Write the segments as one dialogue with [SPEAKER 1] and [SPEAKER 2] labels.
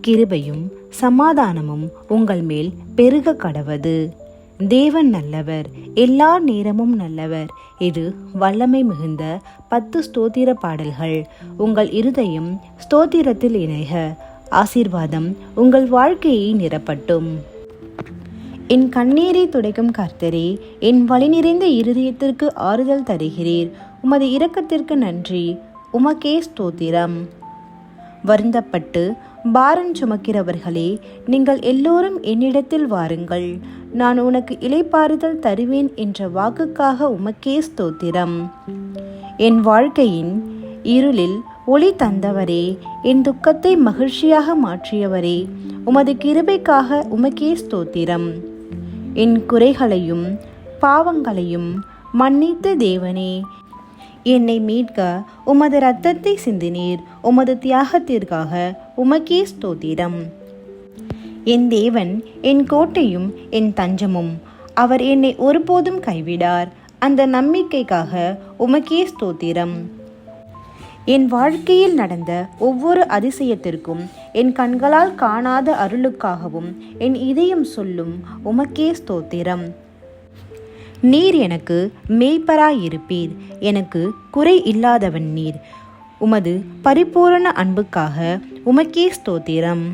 [SPEAKER 1] கிருபையும் சமாதானமும் உங்கள் மேல் பெருக கடவது. தேவன் நல்லவர், எல்லா நேரமும் நல்லவர். இது வல்லமை மிகுந்த 10 ஸ்தோத்திர பாடல்கள். உங்கள் இருதயம் ஸ்தோத்திரத்தில் இணைக. ஆசீர்வாதம் உங்கள் வாழ்க்கையை நிரப்பட்டும். என் கண்ணீரை துடைக்கும் கர்த்தரே, என் வலி நிறைந்த இருதயத்திற்கு ஆறுதல் தருகிறீர். உமது இரக்கத்திற்கு நன்றி, உமக்கே ஸ்தோத்திரம். வருந்தப்பட்டு பாரம் சுமக்கிறவர்களே, நீங்கள் எல்லோரும் என்னிடத்தில் வாருங்கள், நான் உனக்கு இளைப்பாறுதல் தருவேன் என்ற வாக்குக்காக உமக்கே ஸ்தோத்திரம். என் வாழ்க்கையின் இருளில் ஒளி தந்தவரே, என் துக்கத்தை மகிழ்ச்சியாக மாற்றியவரே, உமது கிருபைக்காக உமக்கே ஸ்தோத்திரம். என் குறைகளையும் பாவங்களையும் மன்னித்த தேவனே, என்னை மீட்க உமது இரத்தத்தை சிந்தினீர். உமது தியாகத்திற்காக உமக்கே ஸ்தோத்திரம். என் தேவன் என் கோட்டையும் என் தஞ்சமும், அவர் என்னை ஒருபோதும் கைவிடார். அந்த நம்பிக்கைக்காக உமக்கே ஸ்தோத்திரம். என் வாழ்க்கையில் நடந்த ஒவ்வொரு அதிசயத்திற்கும், என் கண்களால் காணாத அருளுக்காகவும் என் இதயம் சொல்லும் உமக்கே ஸ்தோத்திரம். நீர் எனக்கு மேய்ப்பராயிருப்பீர், எனக்கு குறை இல்லாதவன் நீர். உமது பரிபூரண அன்புக்காக உமக்கே ஸ்தோத்திரம்.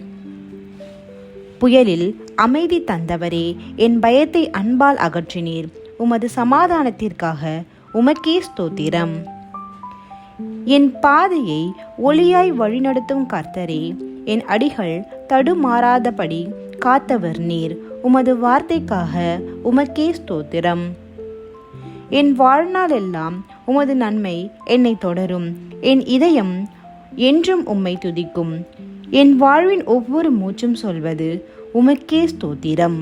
[SPEAKER 1] புயலில் அமைதி தந்தவரே, என் பயத்தை அன்பால் அகற்றினீர். உமது சமாதானத்திற்காக உமக்கே ஸ்தோத்திரம். என் பாதையை ஒளியாய் வழிநடத்தும் கர்த்தரே, என் அடிகள் தடுமாறாதபடி காத்தவர் நீர். உமது வார்த்தைக்காக உமக்கே ஸ்தோத்திரம். என் வாழ்நாள் எல்லாம் உமது நன்மை என்னை தொடரும். என் இதயம் என்றும் உம்மை துதிக்கும். என் வாழ்வின் ஒவ்வொரு மூச்சும் சொல்வது உமக்கே ஸ்தோத்திரம்.